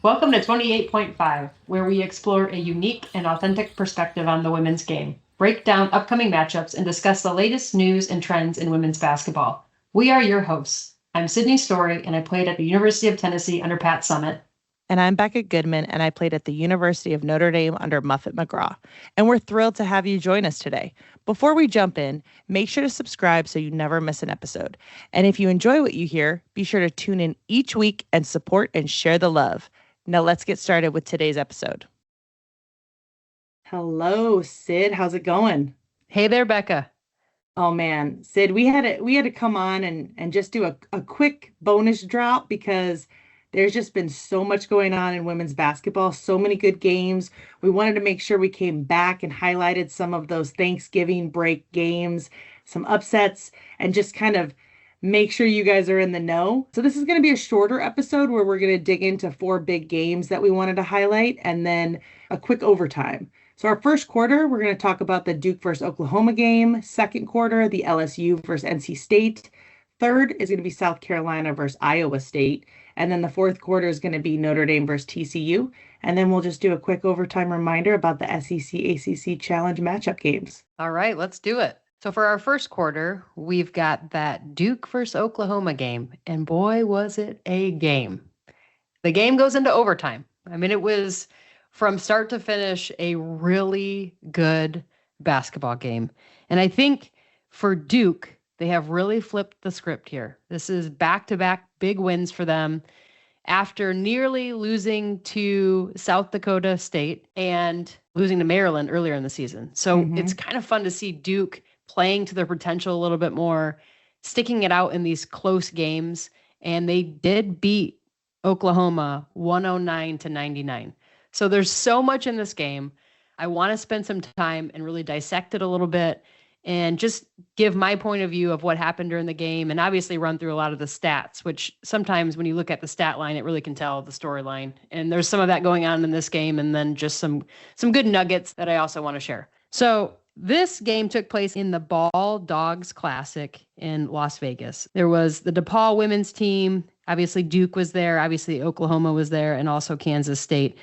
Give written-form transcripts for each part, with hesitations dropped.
Welcome to 28.5, where we explore a unique and authentic perspective on the women's game, break down upcoming matchups, and discuss the latest news and trends in women's basketball. We are your hosts. I'm Sydney Story, and I played at the University of Tennessee under Pat Summitt. And I'm Becca Goodman, and I played at the University of Notre Dame under Muffet McGraw. And we're thrilled to have you join us today. Before we jump in, make sure to subscribe so you never miss an episode. And if you enjoy what you hear, be sure to tune in each week and support and share the love. Now let's get started with today's episode. Hello, Sid. How's it going? Hey there, Becca. Oh man, Sid, we had to come on and just do a quick bonus drop because there's just been so much going on in women's basketball, so many good games. We wanted to make sure we came back and highlighted some of those Thanksgiving break games, some upsets, and just kind of make sure you guys are in the know. So this is going to be a shorter episode where we're going to dig into four big games that we wanted to highlight and then a quick overtime. So our first quarter, we're going to talk about the Duke versus Oklahoma game. Second quarter, the LSU versus NC State. Third is going to be South Carolina versus Iowa State. And then the fourth quarter is going to be Notre Dame versus TCU. And then we'll just do a quick overtime reminder about the SEC ACC Challenge matchup games. All right, let's do it. So for our first quarter, we've got that Duke versus Oklahoma game. And boy, was it a game. The game goes into overtime. I mean, it was from start to finish a really good basketball game. And I think for Duke, they have really flipped the script here. This is back-to-back big wins for them after nearly losing to South Dakota State and losing to Maryland earlier in the season. So it's kind of fun to see Duke playing to their potential a little bit more, sticking it out in these close games. And they did beat Oklahoma 109-99. So there's so much in this game. I want to spend some time and really dissect it a little bit and just give my point of view of what happened during the game and obviously run through a lot of the stats, which sometimes when you look at the stat line, it really can tell the storyline. And there's some of that going on in this game and then just some good nuggets that I also want to share. So this game took place in the Ball Dogs Classic in Las Vegas. There was the DePaul women's team. Obviously, Duke was there. Obviously, Oklahoma was there and also Kansas State.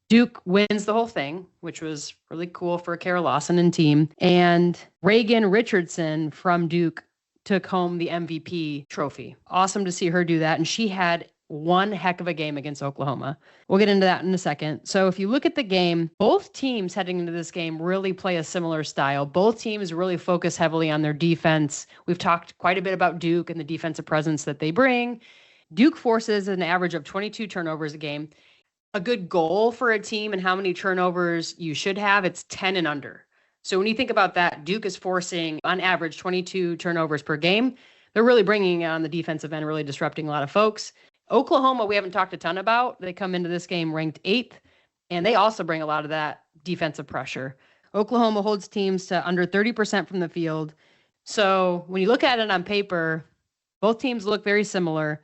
Duke wins the whole thing, which was really cool for Kara Lawson and team. And Reagan Richardson from Duke took home the MVP trophy. Awesome to see her do that. And she had one heck of a game against Oklahoma. We'll get into that in a second. So if you look at the game, both teams heading into this game really play a similar style. Both teams really focus heavily on their defense. We've talked quite a bit about Duke and the defensive presence that they bring. Duke forces an average of 22 turnovers a game. A good goal for a team and how many turnovers you should have, it's 10 and under. So when you think about that, Duke is forcing on average 22 turnovers per game. They're really bringing it on the defensive end, really disrupting a lot of folks. Oklahoma, we haven't talked a ton about. They come into this game ranked 8th, and they also bring a lot of that defensive pressure. Oklahoma holds teams to under 30% from the field. So when you look at it on paper, both teams look very similar.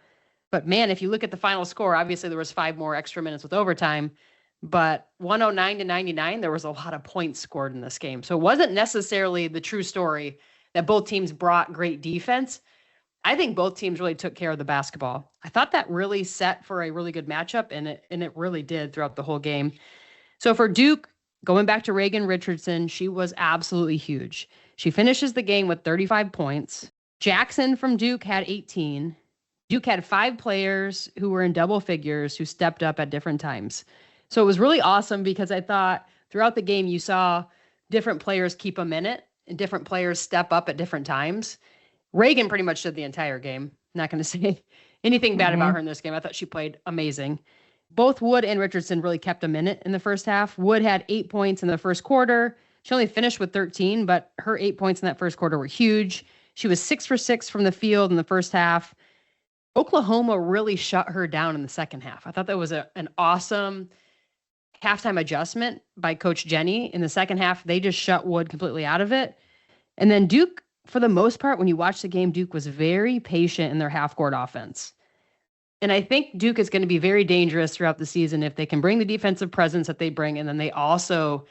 But man, if you look at the final score, obviously there was 5 more extra minutes with overtime, but 109-99, there was a lot of points scored in this game. So it wasn't necessarily the true story that both teams brought great defense. I think both teams really took care of the basketball. I thought that really set for a really good matchup, and it really did throughout the whole game. So for Duke, going back to Reagan Richardson, she was absolutely huge. She finishes the game with 35 points. Jackson from Duke had 18. Duke had 5 players who were in double figures who stepped up at different times. So it was really awesome because I thought throughout the game, you saw different players keep a minute and different players step up at different times. Reagan pretty much did the entire game. Not going to say anything bad about her in this game. I thought she played amazing. Both Wood and Richardson really kept a minute in the first half. Wood had 8 points in the first quarter. She only finished with 13, but her 8 points in that first quarter were huge. She was 6 for 6 from the field in the first half. Oklahoma really shut her down in the second half. I thought that was an awesome halftime adjustment by Coach Jenny. In the second half, they just shut Wood completely out of it. And then Duke, for the most part, when you watch the game, Duke was very patient in their half-court offense. And I think Duke is going to be very dangerous throughout the season if they can bring the defensive presence that they bring, and then they also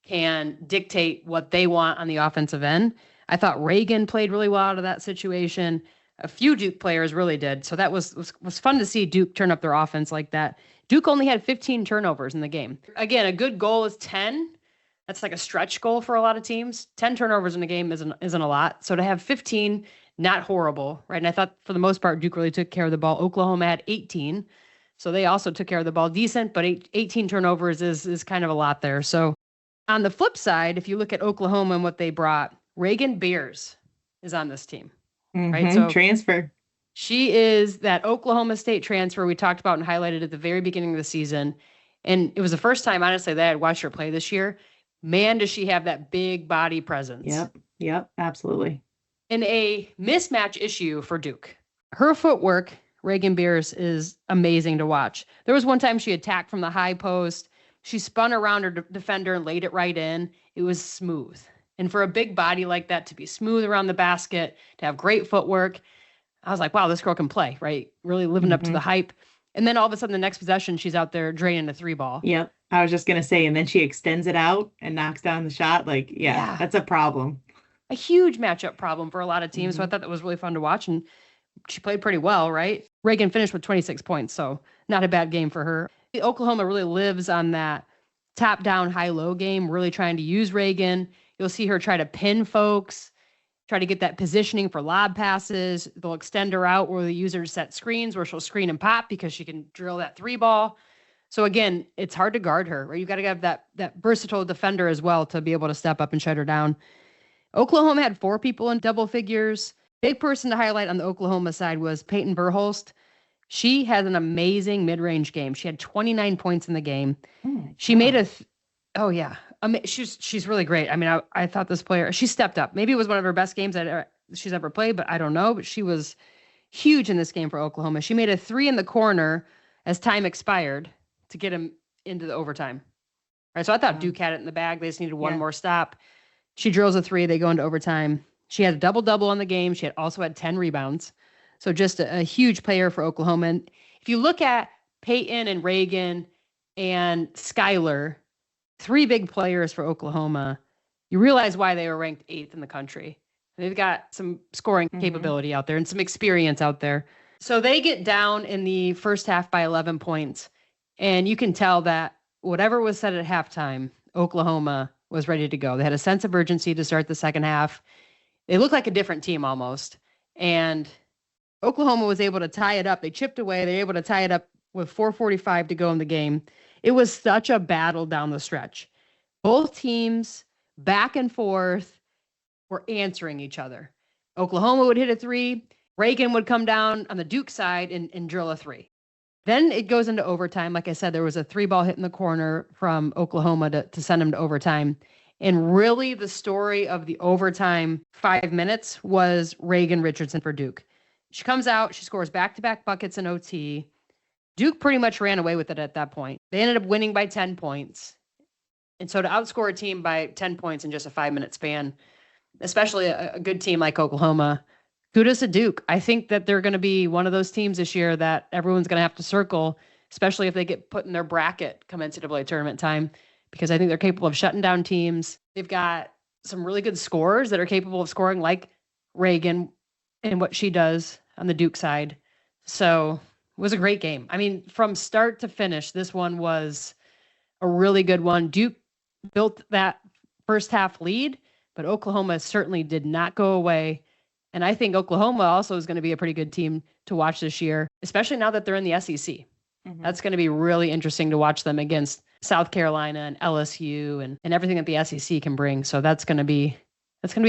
can dictate what they want on the offensive end. I thought Reagan played really well out of that situation. A few Duke players really did. So that was fun to see Duke turn up their offense like that. Duke only had 15 turnovers in the game. Again, a good goal is 10. That's like a stretch goal for a lot of teams. 10 turnovers in a game isn't a lot. So to have 15, not horrible, right? And I thought for the most part, Duke really took care of the ball. Oklahoma had 18. So they also took care of the ball decent, but 18 turnovers is kind of a lot there. So on the flip side, if you look at Oklahoma and what they brought, Reagan Beers is on this team, right? So transfer. she is that Oklahoma State transfer we talked about and highlighted at the very beginning of the season. And it was the first time, honestly, that I had watched her play this year. Man, does she have that big body presence. Yep, absolutely. And a mismatch issue for Duke. Her footwork, Reagan Beers, is amazing to watch. There was one time she attacked from the high post. She spun around her defender and laid it right in. It was smooth. And for a big body like that to be smooth around the basket, to have great footwork, I was like, wow, this girl can play, right? Really living up to the hype. And then all of a sudden, the next possession, she's out there draining a 3-ball. Yep. I was just going to say, and then she extends it out and knocks down the shot. Like, yeah. That's a problem. A huge matchup problem for a lot of teams. So I thought that was really fun to watch. And she played pretty well, right? Reagan finished with 26 points. So not a bad game for her. Oklahoma really lives on that top-down, high-low game, really trying to use Reagan. You'll see her try to pin folks, try to get that positioning for lob passes. They'll extend her out where the user set screens where she'll screen and pop because she can drill that 3-ball. So again, it's hard to guard her, right? You got to have that versatile defender as well to be able to step up and shut her down. Oklahoma had 4 people in double figures. Big person to highlight on the Oklahoma side was Peyton Verhulst. She has an amazing mid-range game. She had 29 points in the game. She made oh yeah. She's really great. I mean, I thought this player, she stepped up. Maybe it was one of her best games she's ever played, but I don't know. But she was huge in this game for Oklahoma. She made a 3 in the corner as time expired to get him into the overtime. Right. So I thought Duke had it in the bag. They just needed one more stop. She drills a 3. They go into overtime. She had a double-double on the game. She also had 10 rebounds. So just a huge player for Oklahoma. And if you look at Peyton and Reagan and Skylar, 3 big players for Oklahoma, you realize why they were ranked 8th in the country. They've got some scoring capability out there and some experience out there. So they get down in the first half by 11 points. And you can tell that whatever was said at halftime, Oklahoma was ready to go. They had a sense of urgency to start the second half. They looked like a different team almost. And Oklahoma was able to tie it up. They chipped away. They were able to tie it up with 4:45 to go in the game. It was such a battle down the stretch. Both teams, back and forth, were answering each other. Oklahoma would hit a 3. Reagan would come down on the Duke side and drill a 3. Then it goes into overtime. Like I said, there was a 3-ball hit in the corner from Oklahoma to send them to overtime. And really the story of the overtime 5 minutes was Reagan Richardson for Duke. She comes out, she scores back-to-back buckets in OT. Duke pretty much ran away with it at that point. They ended up winning by 10 points. And so to outscore a team by 10 points in just a 5-minute span, especially a good team like Oklahoma, kudos to Duke. I think that they're going to be one of those teams this year that everyone's going to have to circle, especially if they get put in their bracket come NCAA tournament time, because I think they're capable of shutting down teams. They've got some really good scorers that are capable of scoring like Reagan and what she does on the Duke side. So it was a great game. I mean, from start to finish, this one was a really good one. Duke built that first half lead, but Oklahoma certainly did not go away. And I think Oklahoma also is going to be a pretty good team to watch this year, especially now that they're in the SEC. That's going to be really interesting to watch them against South Carolina and LSU and everything that the SEC can bring. So that's going to be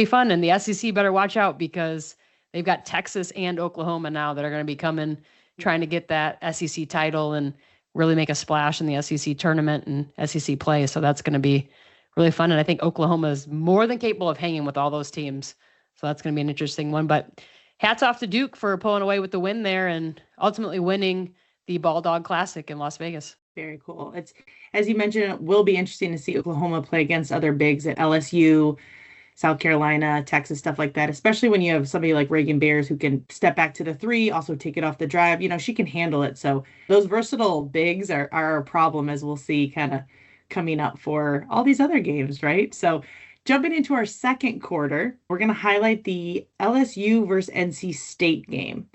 fun. And the SEC better watch out because they've got Texas and Oklahoma now that are going to be coming, trying to get that SEC title and really make a splash in the SEC tournament and SEC play. So that's going to be really fun. And I think Oklahoma is more than capable of hanging with all those teams. So that's going to be an interesting one. But hats off to Duke for pulling away with the win there and ultimately winning the Ball Dog Classic in Las Vegas. Very cool. It's, as you mentioned, it will be interesting to see Oklahoma play against other bigs at LSU, South Carolina, Texas, stuff like that, especially when you have somebody like Reagan Beers who can step back to the 3, also take it off the drive. You know, she can handle it. So those versatile bigs are a problem, as we'll see kind of coming up for all these other games, right? So Jumping into our second quarter, we're going to highlight the LSU versus NC State game.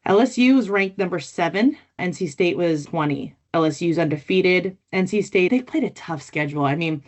LSU was ranked number 7. NC State was 20. LSU's undefeated. NC State, they played a tough schedule. I mean,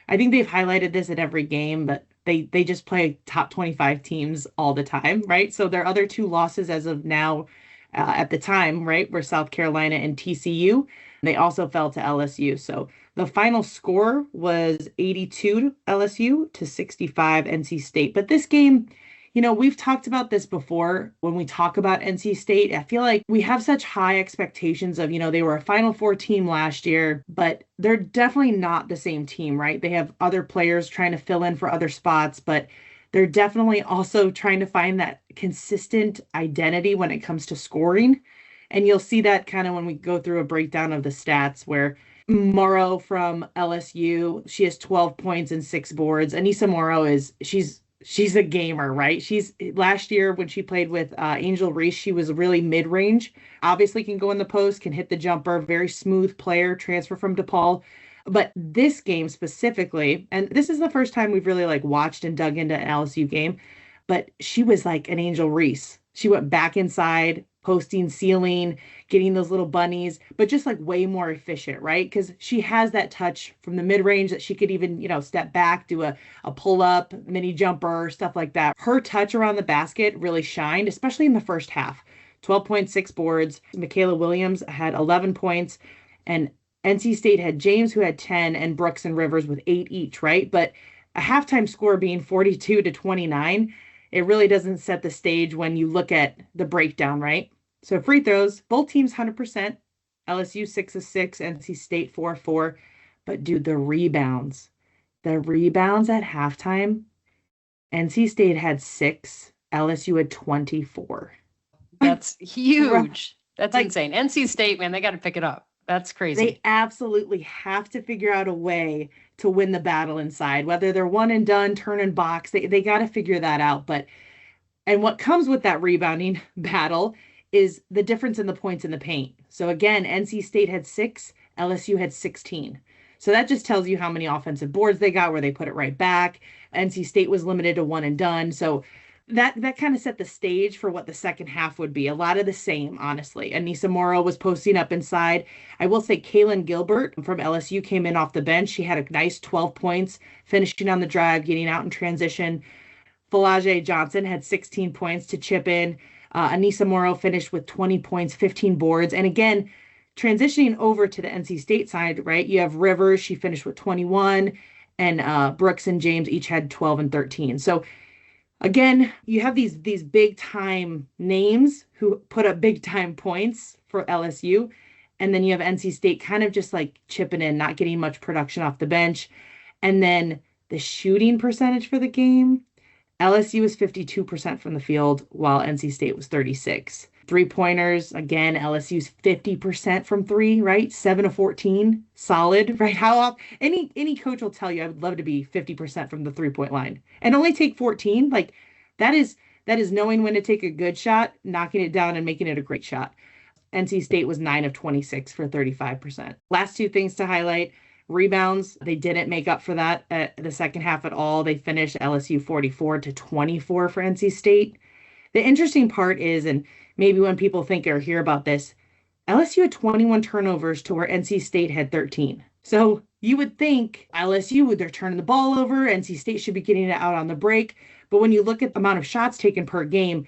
I think they've highlighted this at every game, but they just play top 25 teams all the time, right? So their other two losses as of now, at the time, right, were South Carolina and TCU. They also fell to LSU. So the final score was 82 LSU to 65 NC State. But this game, we've talked about this before when we talk about NC State. I feel like we have such high expectations of, they were a Final Four team last year, but they're definitely not the same team, right? They have other players trying to fill in for other spots, but they're definitely also trying to find that consistent identity when it comes to scoring. And you'll see that kind of when we go through a breakdown of the stats where Morrow from LSU, she has 12 points and 6 boards. Anissa Morrow she's a gamer, right? She's last year when she played with Angel Reese, she was really mid-range. Obviously can go in the post, can hit the jumper, very smooth player, transfer from DePaul. But this game specifically, and this is the first time we've really watched and dug into an LSU game, but she was like an Angel Reese. She went back inside, posting, sealing, getting those little bunnies, but just way more efficient, right? Because she has that touch from the mid-range that she could even, step back, do a pull-up, mini jumper, stuff like that. Her touch around the basket really shined, especially in the first half. 12.6 boards. Michaela Williams had 11 points, and NC State had James, who had 10, and Brooks and Rivers with 8 each, right? But a halftime score being 42 to 29, it really doesn't set the stage when you look at the breakdown, right? So free throws, both teams 100%. LSU 6 of 6, NC State 4 of 4. But dude, the rebounds at halftime, NC State had 6, LSU had 24. That's huge. That's insane. NC State, man, they got to pick it up. That's crazy. They absolutely have to figure out a way to win the battle inside, whether they're one and done, turn and box. They got to figure that out. And what comes with that rebounding battle is the difference in the points in the paint. So again, NC State had 6, LSU had 16. So that just tells you how many offensive boards they got, where they put it right back. NC State was limited to one and done. So that kind of set the stage for what the second half would be. A lot of the same, honestly. Anissa Morrow was posting up inside. I will say Kaylin Gilbert from LSU came in off the bench. She had a nice 12 points, finishing on the drive, getting out in transition. Falaje Johnson had 16 points to chip in. Anissa Morrow finished with 20 points, 15 boards. And again, transitioning over to the NC State side, right? You have Rivers, she finished with 21, and Brooks and James each had 12 and 13. So again, you have these big time names who put up big time points for LSU. And then you have NC State kind of just chipping in, not getting much production off the bench. And then the shooting percentage for the game, LSU was 52% from the field, while NC State was 36. 3-pointers, again, LSU's 50% from 3, right? 7 of 14, solid, right? Any coach will tell you, I would love to be 50% from the 3-point line and only take 14. That is knowing when to take a good shot, knocking it down and making it a great shot. NC State was 9 of 26 for 35%. Last two things to highlight. Rebounds, they didn't make up for that at the second half at all. They finished LSU 44 to 24 for NC State. The interesting part is, and maybe when people think or hear about this, LSU had 21 turnovers to where NC State had 13. So you would think LSU, they're turning the ball over, NC State should be getting it out on the break. But when you look at the amount of shots taken per game,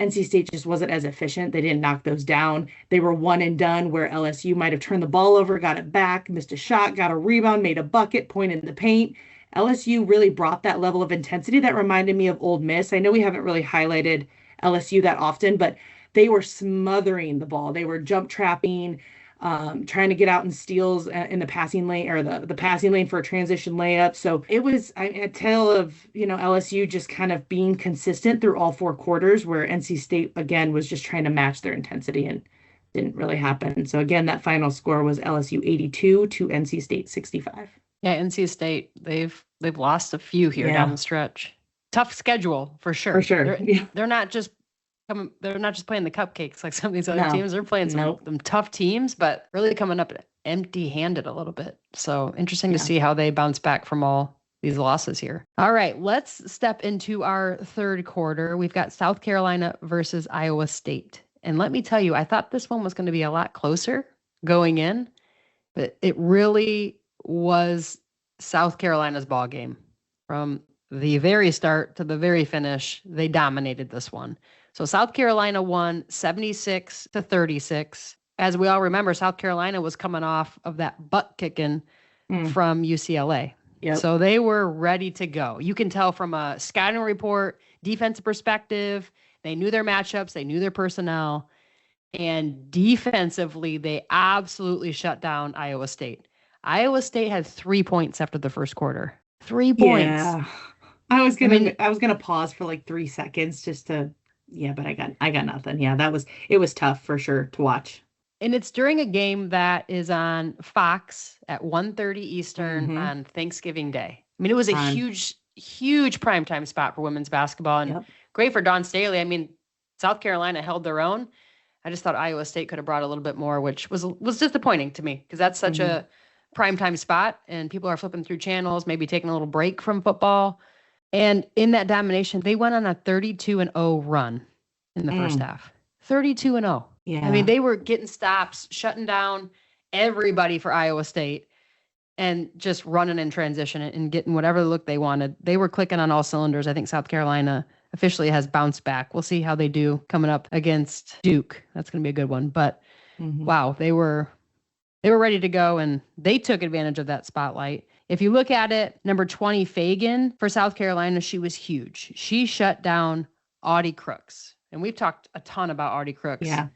NC State just wasn't as efficient. They didn't knock those down. They were one and done, where LSU might have turned the ball over, got it back, missed a shot, got a rebound, made a bucket, point in the paint. LSU really brought that level of intensity that reminded me of Ole Miss. I know we haven't really highlighted LSU that often, but they were smothering the ball. They were jump trapping, trying to get out in steals in the passing lane, or the passing lane for a transition layup. So it was a tale of, LSU just kind of being consistent through all 4 quarters, where NC State, again, was just trying to match their intensity, and didn't really happen. So again, that final score was LSU 82 to NC State 65. Yeah, NC State, they've lost a few here down the stretch. Tough schedule for sure. For sure. They're not just playing the cupcakes like some of these other teams. They're playing some tough teams, but really coming up empty-handed a little bit. So interesting to see how they bounce back from all these losses here. All right, let's step into our third quarter. We've got South Carolina versus Iowa State. And let me tell you, I thought this one was going to be a lot closer going in, but it really was South Carolina's ball game. From the very start to the very finish, they dominated this one. So South Carolina won 76-36. As we all remember, South Carolina was coming off of that butt kicking from UCLA. Yep. So they were ready to go. You can tell from a scouting report, defensive perspective, they knew their matchups, they knew their personnel, and defensively, they absolutely shut down Iowa State. Iowa State had 3 points after the first quarter. 3 points. Yeah. I was gonna pause for like 3 seconds just to, but I got nothing. Yeah, it was tough for sure to watch. And it's during a game that is on Fox at 1:30 Eastern on Thanksgiving Day. I mean, it was a huge primetime spot for women's basketball, and great for Dawn Staley. I mean, South Carolina held their own. I just thought Iowa State could have brought a little bit more, which was disappointing to me because that's such a primetime spot, and people are flipping through channels, maybe taking a little break from football. And in that domination, they went on a 32-0 run in the first half. 32-0. Yeah. I mean, they were getting stops, shutting down everybody for Iowa State and just running in transition and getting whatever look they wanted. They were clicking on all cylinders. I think South Carolina officially has bounced back. We'll see how they do coming up against Duke. That's going to be a good one. But wow, they were ready to go, and they took advantage of that spotlight. If you look at it, number 20, Fagan, for South Carolina, she was huge. She shut down Audie Crooks. And we've talked a ton about Audie Crooks. Yeah.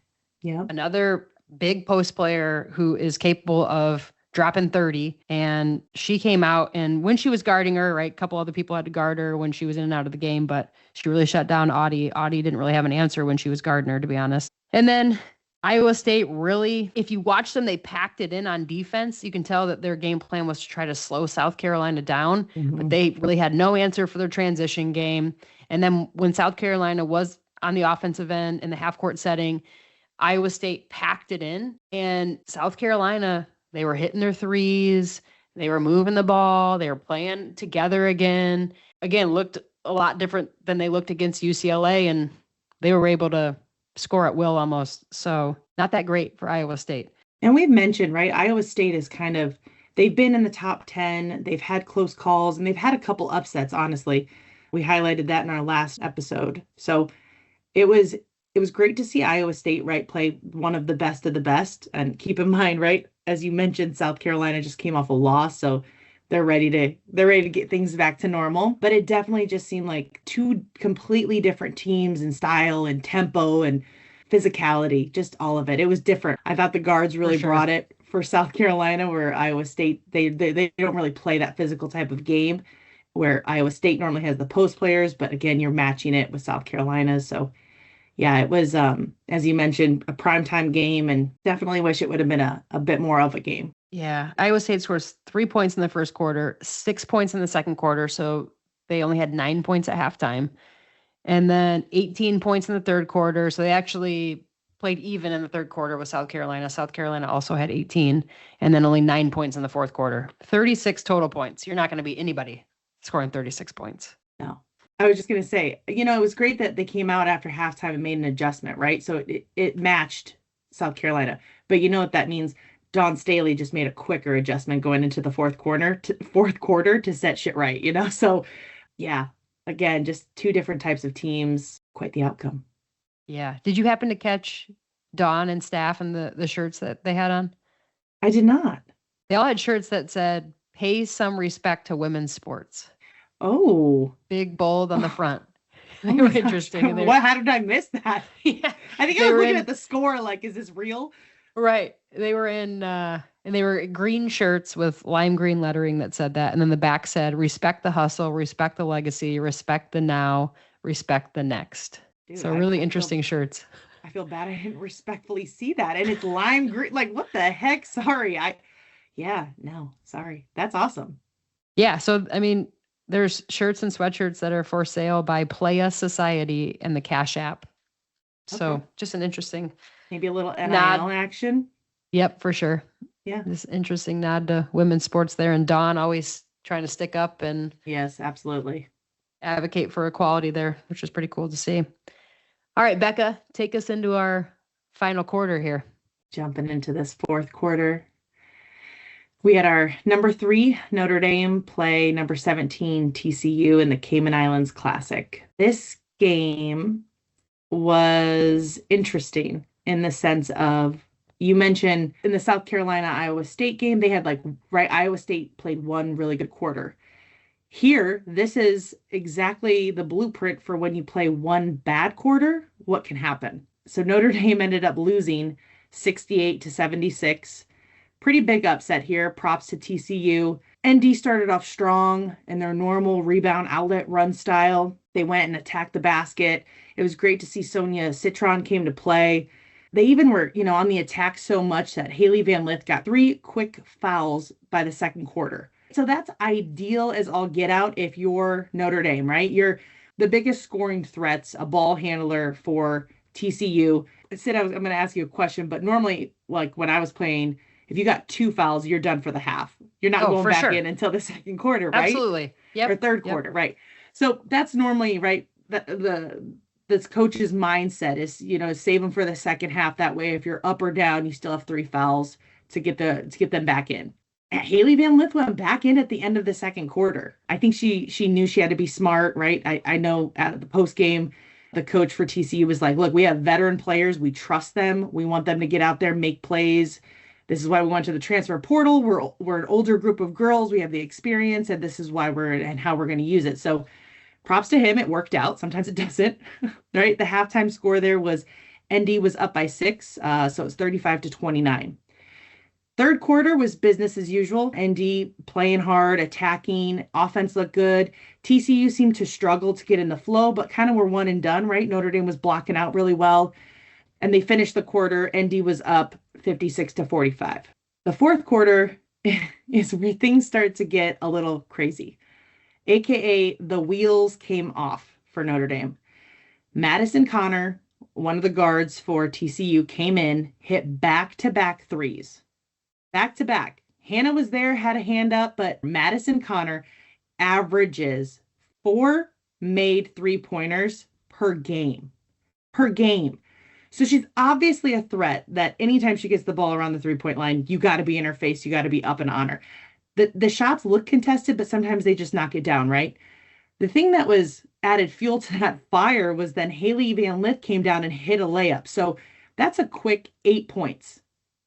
Another big post player who is capable of dropping 30. And she came out, and when she was guarding her, right, a couple other people had to guard her when she was in and out of the game, but she really shut down Audie. Audie didn't really have an answer when she was guarding her, to be honest. And then Iowa State really, if you watch them, they packed it in on defense. You can tell that their game plan was to try to slow South Carolina down, but they really had no answer for their transition game. And then when South Carolina was on the offensive end in the half court setting, Iowa State packed it in, and South Carolina, they were hitting their threes. They were moving the ball. They were playing together again. Again, looked a lot different than they looked against UCLA, and they were able to score at will almost. So not that great for Iowa State. And we've mentioned, right, Iowa State is they've been in the top 10. They've had close calls, and they've had a couple upsets, honestly. We highlighted that in our last episode. So it was great to see Iowa State, right, play one of the best. And keep in mind, right, as you mentioned, South Carolina just came off a loss, so they're ready to get things back to normal. But it definitely just seemed like two completely different teams in style and tempo and physicality, just all of it. It was different. I thought the guards really brought it for South Carolina, where Iowa State, they don't really play that physical type of game, where Iowa State normally has the post players, but again, you're matching it with South Carolina. So yeah, it was, as you mentioned, a primetime game, and definitely wish it would have been a bit more of a game. Yeah, Iowa State scores 3 points in the first quarter, 6 points in the second quarter, so they only had 9 points at halftime, and then 18 points in the third quarter, so they actually played even in the third quarter with South Carolina. South Carolina also had 18, and then only 9 points in the fourth quarter. 36 total points. You're not going to beat anybody scoring 36 points. No. I was just going to say, it was great that they came out after halftime and made an adjustment, right? So it matched South Carolina. But you know what that means? Dawn Staley just made a quicker adjustment going into the fourth quarter to set shit right, So, yeah, again, just two different types of teams. Quite the outcome. Yeah. Did you happen to catch Dawn and staff and the shirts that they had on? I did not. They all had shirts that said, "Pay some respect to women's sports." Oh, big bold on the front. They were interesting. How did I miss that? Yeah, I think I was looking at the score. Like, is this real? Right. They were in, and they were green shirts with lime green lettering that said that, and then the back said, "Respect the hustle, respect the legacy, respect the now, respect the next." Dude, so really interesting shirts. I feel bad I didn't respectfully see that, and it's lime green. Like, what the heck? Sorry. Sorry. That's awesome. Yeah. So I mean, there's shirts and sweatshirts that are for sale by Playa Society and the Cash App. So just an interesting, maybe a little NIL action. Yep, for sure. Yeah. This interesting nod to women's sports there. And Dawn always trying to stick up and Yes, absolutely. advocate for equality there, which is pretty cool to see. All right, Becca, take us into our final quarter here. Jumping into this fourth quarter. We had our number 3 Notre Dame play number 17 TCU in the Cayman Islands Classic. This game was interesting in the sense of, you mentioned in the South Carolina Iowa State game, they had Iowa State played one really good quarter. Here, this is exactly the blueprint for when you play one bad quarter, what can happen. So Notre Dame ended up losing 68-76. Pretty big upset here. Props to TCU. ND started off strong in their normal rebound outlet run style. They went and attacked the basket. It was great to see Sonia Citron came to play. They even were, on the attack so much that Haley Van Lith got 3 quick fouls by the second quarter. So that's ideal as all get out if you're Notre Dame, right? You're the biggest scoring threats, a ball handler for TCU. Sid, I'm going to ask you a question, but normally, like when I was playing, if you got 2 fouls, you're done for the half. You're not going back in until the second quarter, right? Absolutely. Yep. Or third quarter, right? So that's normally, right, this coach's mindset is, save them for the second half. That way, if you're up or down, you still have 3 fouls to get them back in. Haley Van Lith went back in at the end of the second quarter. I think she knew she had to be smart, right? I know at the post game, the coach for TCU was like, look, we have veteran players. We trust them. We want them to get out there, make plays. This is why we went to the transfer portal. We're an older group of girls. We have the experience, and this is why and how we're going to use it. So props to him. It worked out. Sometimes it doesn't, right? The halftime score there was ND was up by 6. So it's 35-29. Third quarter was business as usual. ND playing hard, attacking, offense looked good. TCU seemed to struggle to get in the flow, but kind of were one and done, right? Notre Dame was blocking out really well. And they finished the quarter. ND was up 56-45. The fourth quarter is where things start to get a little crazy, AKA the wheels came off for Notre Dame. Madison Connor, one of the guards for TCU, came in, hit back-to-back threes. Back-to-back. Hannah was there, had a hand up, but Madison Connor averages 4 made 3-pointers per game. Per game. So she's obviously a threat that anytime she gets the ball around the 3-point line, you got to be in her face. You got to be up and on her. The shots look contested, but sometimes they just knock it down, right? The thing that was added fuel to that fire was then Haley Van Lith came down and hit a layup. So that's a quick 8 points.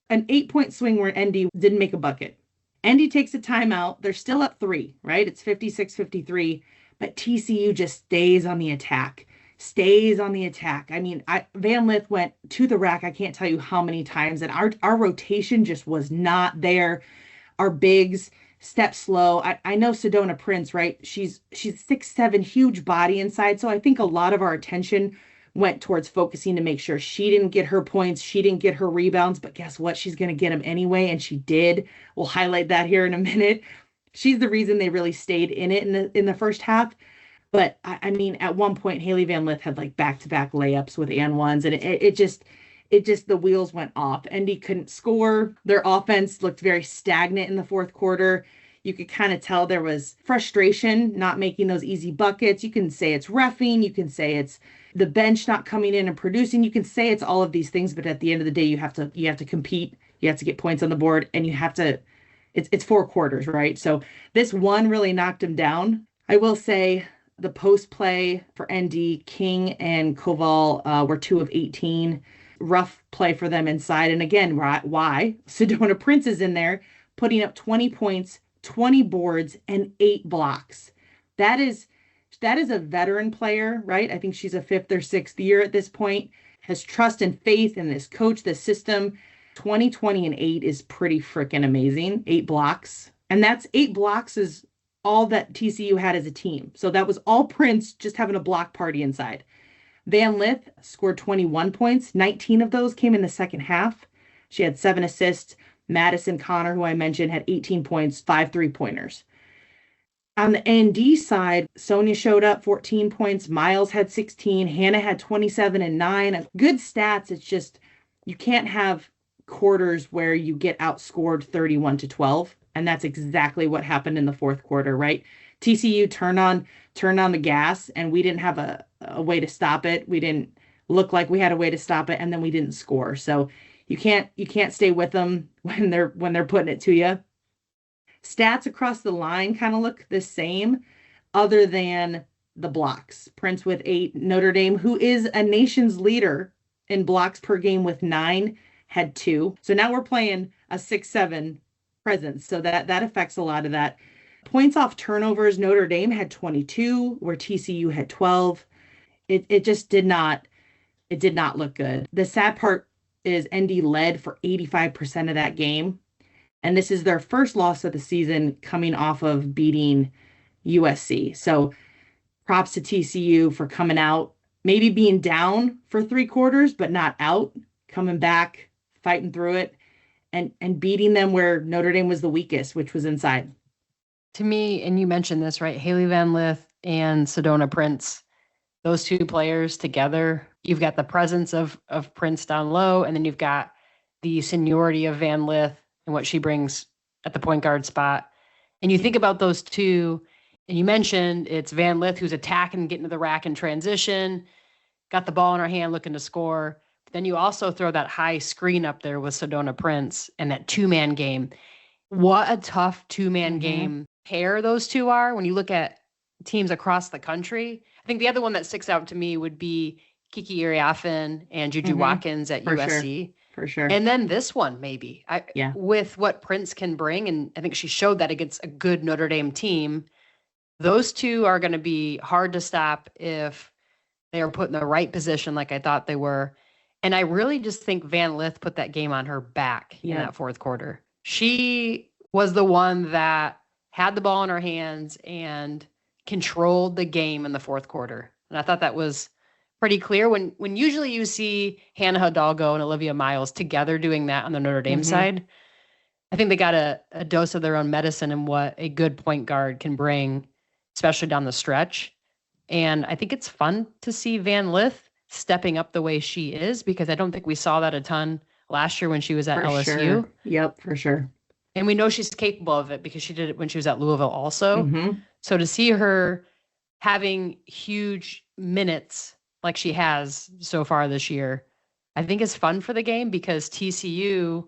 An 8-point swing where ND didn't make a bucket. ND takes a timeout. They're still up 3, right? It's 56-53, but TCU just stays on the attack. I mean, Van Lith went to the rack. I can't tell you how many times, and our rotation just was not there. Our bigs step slow. I know Sedona Prince, right? She's 6'7", huge body inside. So I think a lot of our attention went towards focusing to make sure she didn't get her points. She didn't get her rebounds, but guess what? She's going to get them anyway. And she did. We'll highlight that here in a minute. She's the reason they really stayed in it in the first half. But I mean, at one point, Haley Van Lith had like back-to-back layups with and ones, and it just the wheels went off. ND couldn't score. Their offense looked very stagnant in the fourth quarter. You could kind of tell there was frustration, not making those easy buckets. You can say it's reffing. You can say it's the bench not coming in and producing. You can say it's all of these things, but at the end of the day, you have to compete. You have to get points on the board, and you have to. It's 4 quarters, right? So this one really knocked him down. I will say, the post play for ND, King and Koval were 2 of 18. Rough play for them inside. And again, why? Sedona Prince is in there putting up 20 points, 20 boards, and 8 blocks. That is a veteran player, right? I think she's a 5th or 6th year at this point, has trust and faith in this coach, this system. 20, 20, and 8 is pretty freaking amazing. 8 blocks. And that's 8 blocks is all that TCU had as a team. So that was all Prince just having a block party inside. Van Lith scored 21 points. 19 of those came in the second half. She had 7 assists. Madison Connor, who I mentioned, had 18 points, 5 3-pointers. On the ND side, Sonia showed up, 14 points. Miles had 16. Hannah had 27 and 9. Good stats. It's just you can't have quarters where you get outscored 31-12. And that's exactly what happened in the fourth quarter, right? TCU turned on the gas, and we didn't have a way to stop it. We didn't look like we had a way to stop it, and then we didn't score. So you can't stay with them when they're putting it to you. Stats across the line kind of look the same, other than the blocks. Prince with 8, Notre Dame, who is a nation's leader in blocks per game with 9, had 2. So now we're playing a 6-7 presence. So that affects a lot of that. Points off turnovers, Notre Dame had 22, where TCU had 12. It just did not look good. The sad part is ND led for 85% of that game. And this is their first loss of the season, coming off of beating USC. So props to TCU for coming out, maybe being down for 3 quarters, but not out, coming back, fighting through it, and beating them where Notre Dame was the weakest, which was inside. To me, and you mentioned this, right? Haley Van Lith and Sedona Prince, those two players together, you've got the presence of Prince down low, and then you've got the seniority of Van Lith and what she brings at the point guard spot. And you think about those two, and you mentioned it's Van Lith who's attacking, getting to the rack in transition, got the ball in her hand, looking to score. But then you also throw that high screen up there with Sedona Prince and that 2-man game. What a tough 2-man game pair those two are when you look at teams across the country. I think the other one that sticks out to me would be Kiki Iriafen and Juju Watkins at USC. For sure. And then this one, maybe. With what Prince can bring, and I think she showed that against a good Notre Dame team, those two are going to be hard to stop if they are put in the right position like I thought they were. And I really just think Van Lith put that game on her back in that fourth quarter. She was the one that had the ball in her hands and controlled the game in the fourth quarter. And I thought that was pretty clear when usually you see Hannah Hidalgo and Olivia Miles together doing that on the Notre Dame side. I think they got a dose of their own medicine and what a good point guard can bring, especially down the stretch. And I think it's fun to see Van Lith stepping up the way she is, because I don't think we saw that a ton last year when she was at LSU. Sure. Yep, for sure. And we know she's capable of it because she did it when she was at Louisville also. So to see her having huge minutes like she has so far this year, I think is fun for the game, because TCU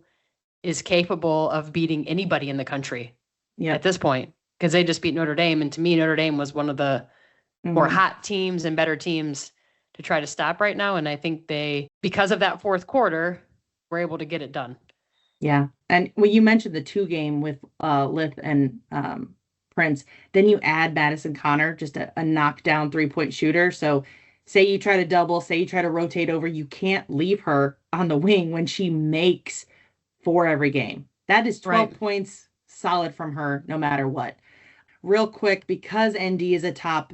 is capable of beating anybody in the country at this point, because they just beat Notre Dame. And to me, Notre Dame was one of the more hot teams and better teams to try to stop right now. And I think they, because of that fourth quarter, were able to get it done. Yeah. And when you mentioned the 2 game with Lith and Prince, then you add Madison Connor, just a knockdown 3-point shooter. So say you try to double, say you try to rotate over, you can't leave her on the wing when she makes 4 every game. That is 12 points solid from her, no matter what. Real quick, because ND is a top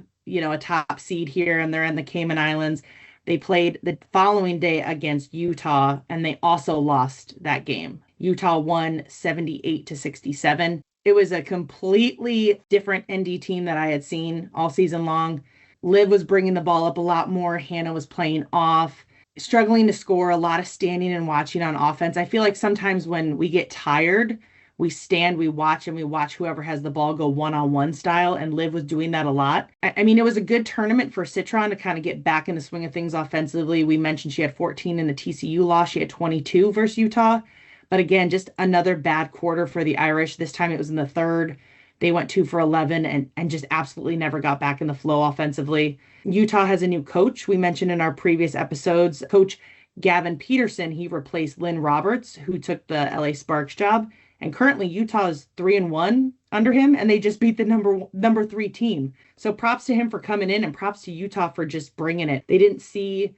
seed here, and they're in the Cayman Islands, they played the following day against Utah, and they also lost that game. Utah won 78-67. It was a completely different ND team that I had seen all season long. Liv was bringing the ball up a lot more. Hannah was playing off, struggling to score, a lot of standing and watching on offense. I feel like sometimes when we get tired, we stand, we watch, and we watch whoever has the ball go one-on-one style, and Liv was doing that a lot. I mean, it was a good tournament for Citron to kind of get back in the swing of things offensively. We mentioned she had 14 in the TCU loss. She had 22 versus Utah. But again, just another bad quarter for the Irish. This time it was in the third. They went 2 for 11 and just absolutely never got back in the flow offensively. Utah has a new coach. We mentioned in our previous episodes, Coach Gavin Peterson. He replaced Lynn Roberts, who took the LA Sparks job. And currently Utah is 3-1 under him, and they just beat the number 3 team. So props to him for coming in, and props to Utah for just bringing it. They didn't see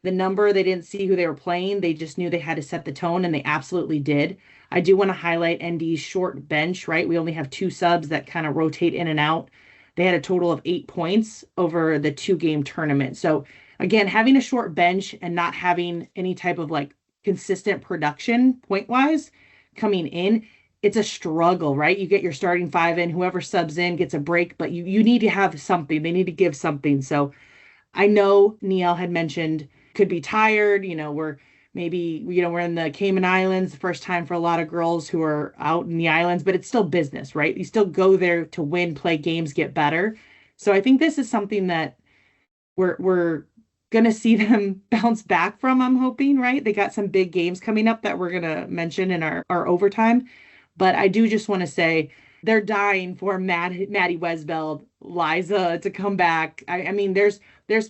the number. They didn't see who they were playing. They just knew they had to set the tone, and they absolutely did. I do want to highlight ND's short bench, right? We only have 2 subs that kind of rotate in and out. They had a total of 8 points over the 2-game tournament. So again, having a short bench and not having any type of like consistent production point-wise coming in, it's a struggle, right? You get your starting 5 in, whoever subs in gets a break, but you need to have something. They need to give something. So I know Niall had mentioned could be tired. We're maybe, we're in the Cayman Islands, the first time for a lot of girls who are out in the islands, but it's still business, right? You still go there to win, play games, get better. So I think this is something that we're gonna see them bounce back from, I'm hoping, right? They got some big games coming up that we're gonna mention in our overtime. But I do just want to say they're dying for Maddie Wesveld, Liza to come back. I mean, there's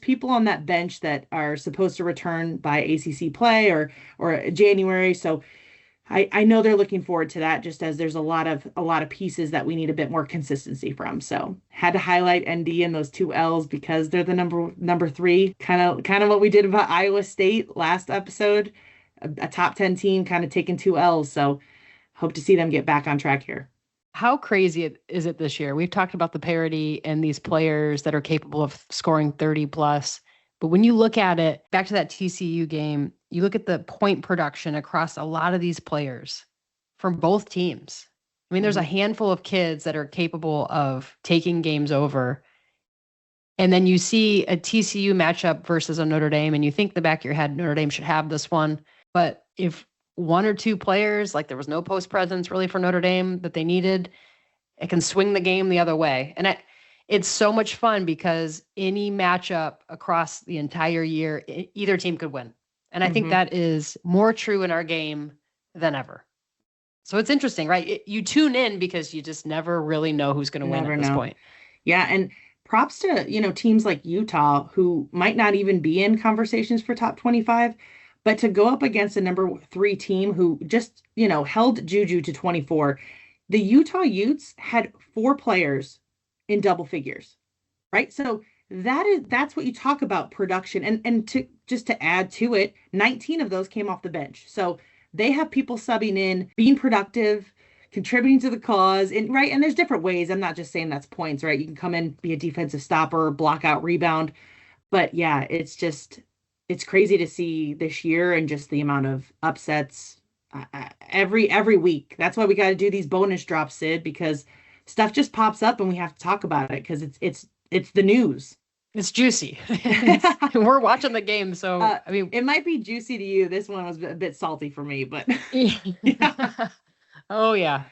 people on that bench that are supposed to return by ACC play or January. So I know they're looking forward to that, just as there's a lot of pieces that we need a bit more consistency from. So had to highlight ND and those two L's because they're the number three, kind of what we did about Iowa State last episode, a top 10 team kind of taking two L's. So hope to see them get back on track here. How crazy is it this year? We've talked about the parity and these players that are capable of scoring 30 plus. But when you look at it, back to that TCU game, you look at the point production across a lot of these players from both teams. I mean, there's a handful of kids that are capable of taking games over. And then you see a TCU matchup versus a Notre Dame, and you think in the back of your head, Notre Dame should have this one. But if one or two players, like there was no post presence really for Notre Dame that they needed, it can swing the game the other way. And it's so much fun because any matchup across the entire year, either team could win. And I think that is more true in our game than ever. So it's interesting, right? You tune in because you just never really know who's going to win at this point. Yeah. And props to, teams like Utah who might not even be in conversations for top 25, but to go up against a number 3 team who just, held Juju to 24. The Utah Utes had 4 players in double figures, right? So that's what you talk about production. And to add to it, 19 of those came off the bench. So they have people subbing in, being productive, contributing to the cause, and right. And there's different ways. I'm not just saying that's points, right? You can come in, be a defensive stopper, block out, rebound. But yeah, it's crazy to see this year and just the amount of upsets every week. That's why we got to do these bonus drops, Sid, because stuff just pops up and we have to talk about it because it's the news. It's juicy. We're watching the game, so I mean, it might be juicy to you. This one was a bit salty for me, but yeah. Oh yeah.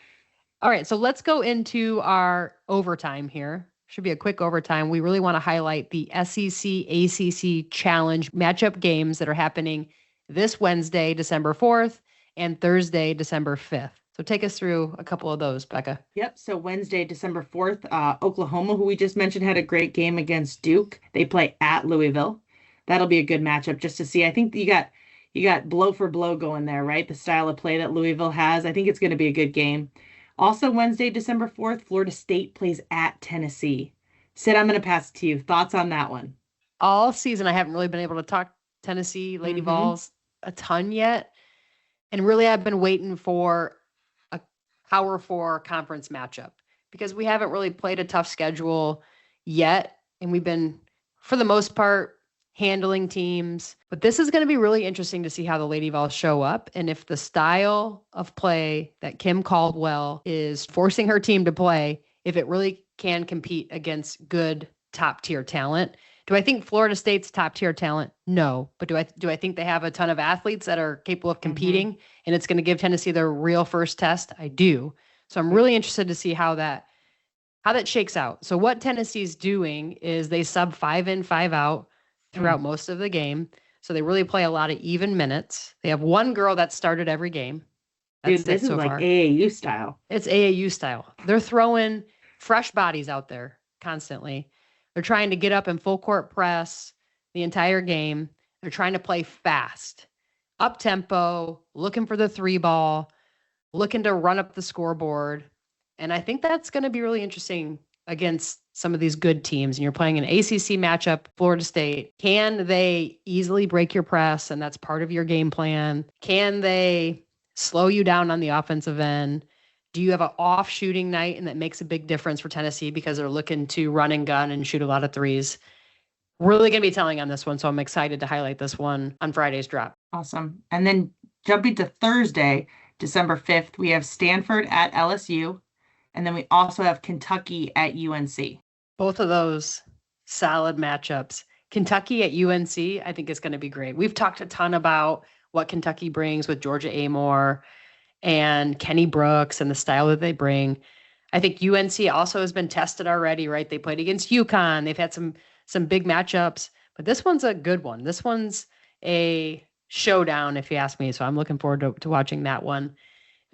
All right, so let's go into our overtime here. Should be a quick overtime. We really want to highlight the SEC ACC Challenge matchup games that are happening this Wednesday, December 4th, and Thursday, December 5th. So take us through a couple of those, Becca. Yep. So Wednesday, December 4th, Oklahoma, who we just mentioned, had a great game against Duke. They play at Louisville. That'll be a good matchup just to see. I think you got blow for blow going there, right? The style of play that Louisville has. I think it's going to be a good game. Also, Wednesday, December 4th, Florida State plays at Tennessee. Sid, I'm going to pass it to you. Thoughts on that one? All season, I haven't really been able to talk Tennessee Lady Vols a ton yet. And really, I've been waiting for a Power 4 conference matchup because we haven't really played a tough schedule yet. And we've been, for the most part, handling teams. But this is going to be really interesting to see how the Lady Vols show up and if the style of play that Kim Caldwell is forcing her team to play, if it really can compete against good top-tier talent. Do I think Florida State's top-tier talent? No. But do I think they have a ton of athletes that are capable of competing and it's going to give Tennessee their real first test? I do. So I'm really interested to see how that shakes out. So what Tennessee's doing is they sub 5 in, 5 out throughout most of the game. So they really play a lot of even minutes. They have one girl that started every game. Dude, this is so like AAU style. It's AAU style. They're throwing fresh bodies out there constantly. They're trying to get up in full court press the entire game. They're trying to play fast, up tempo, looking for the 3 ball, looking to run up the scoreboard. And I think that's going to be really interesting against some of these good teams. And you're playing an ACC matchup, Florida State. Can they easily break your press? And that's part of your game plan. Can they slow you down on the offensive end? Do you have an off shooting night? And that makes a big difference for Tennessee because they're looking to run and gun and shoot a lot of threes. Really going to be telling on this one. So I'm excited to highlight this one on Friday's drop. Awesome. And then jumping to Thursday, December 5th, we have Stanford at LSU. And then we also have Kentucky at UNC. Both of those solid matchups. Kentucky at UNC, I think is going to be great. We've talked a ton about what Kentucky brings with Georgia Amore and Kenny Brooks and the style that they bring. I think UNC also has been tested already, right? They played against UConn. They've had some big matchups, but this one's a good one. This one's a showdown, if you ask me. So I'm looking forward to watching that one.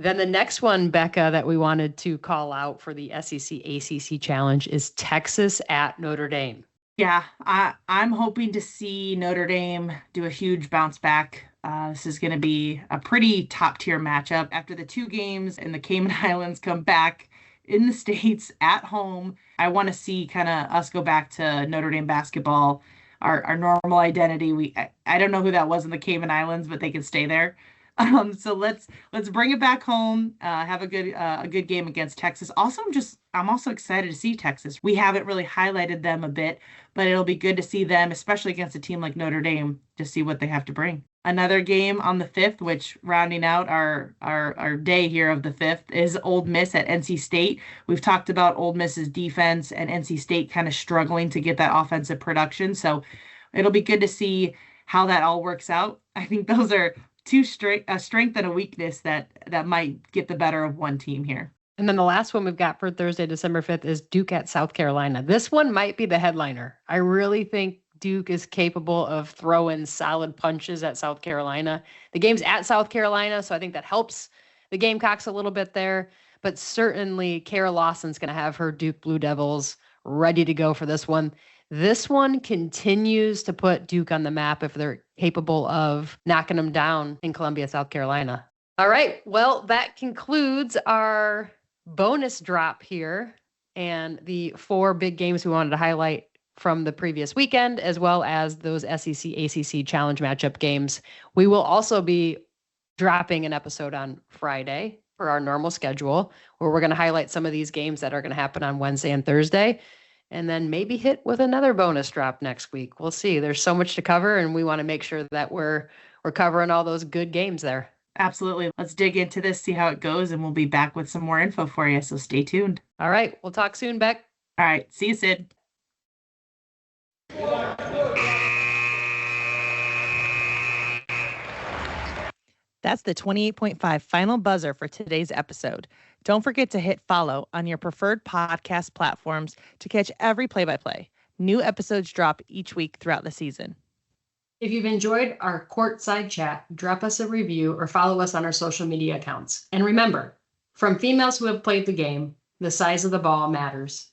Then the next one, Becca, that we wanted to call out for the SEC ACC challenge is Texas at Notre Dame. Yeah, I'm hoping to see Notre Dame do a huge bounce back. This is going to be a pretty top tier matchup after the 2 games and the Cayman Islands come back in the States at home. I want to see kind of us go back to Notre Dame basketball, our normal identity. I don't know who that was in the Cayman Islands, but they can stay there. So let's bring it back home. Have a good game against Texas. Also, I'm also excited to see Texas. We haven't really highlighted them a bit, but it'll be good to see them, especially against a team like Notre Dame, to see what they have to bring. Another game on the 5th, which rounding out our day here of the 5th, is Ole Miss at NC State. We've talked about Ole Miss's defense and NC State kind of struggling to get that offensive production. So it'll be good to see how that all works out. I think those are a strength and a weakness that might get the better of one team here. And then the last one we've got for Thursday, December 5th is Duke at South Carolina. This one might be the headliner. I really think Duke is capable of throwing solid punches at South Carolina. The game's at South Carolina, so I think that helps the Gamecocks a little bit there. But certainly Kara Lawson's going to have her Duke Blue Devils ready to go for this one. This one continues to put Duke on the map if they're capable of knocking them down in Columbia, South Carolina. All right. Well, that concludes our bonus drop here and the 4 big games we wanted to highlight from the previous weekend, as well as those SEC ACC challenge matchup games. We will also be dropping an episode on Friday for our normal schedule, where we're going to highlight some of these games that are going to happen on Wednesday and Thursday, and then maybe hit with another bonus drop next week. We'll see. There's so much to cover, and we want to make sure that we're covering all those good games there. Absolutely. Let's dig into this, see how it goes, and we'll be back with some more info for you. So stay tuned. All right. We'll talk soon, Beck. All right. See you, Sid. That's the 28.5 final buzzer for today's episode. Don't forget to hit follow on your preferred podcast platforms to catch every play-by-play. New episodes drop each week throughout the season. If you've enjoyed our courtside chat, drop us a review or follow us on our social media accounts. And remember, from females who have played the game, the size of the ball matters.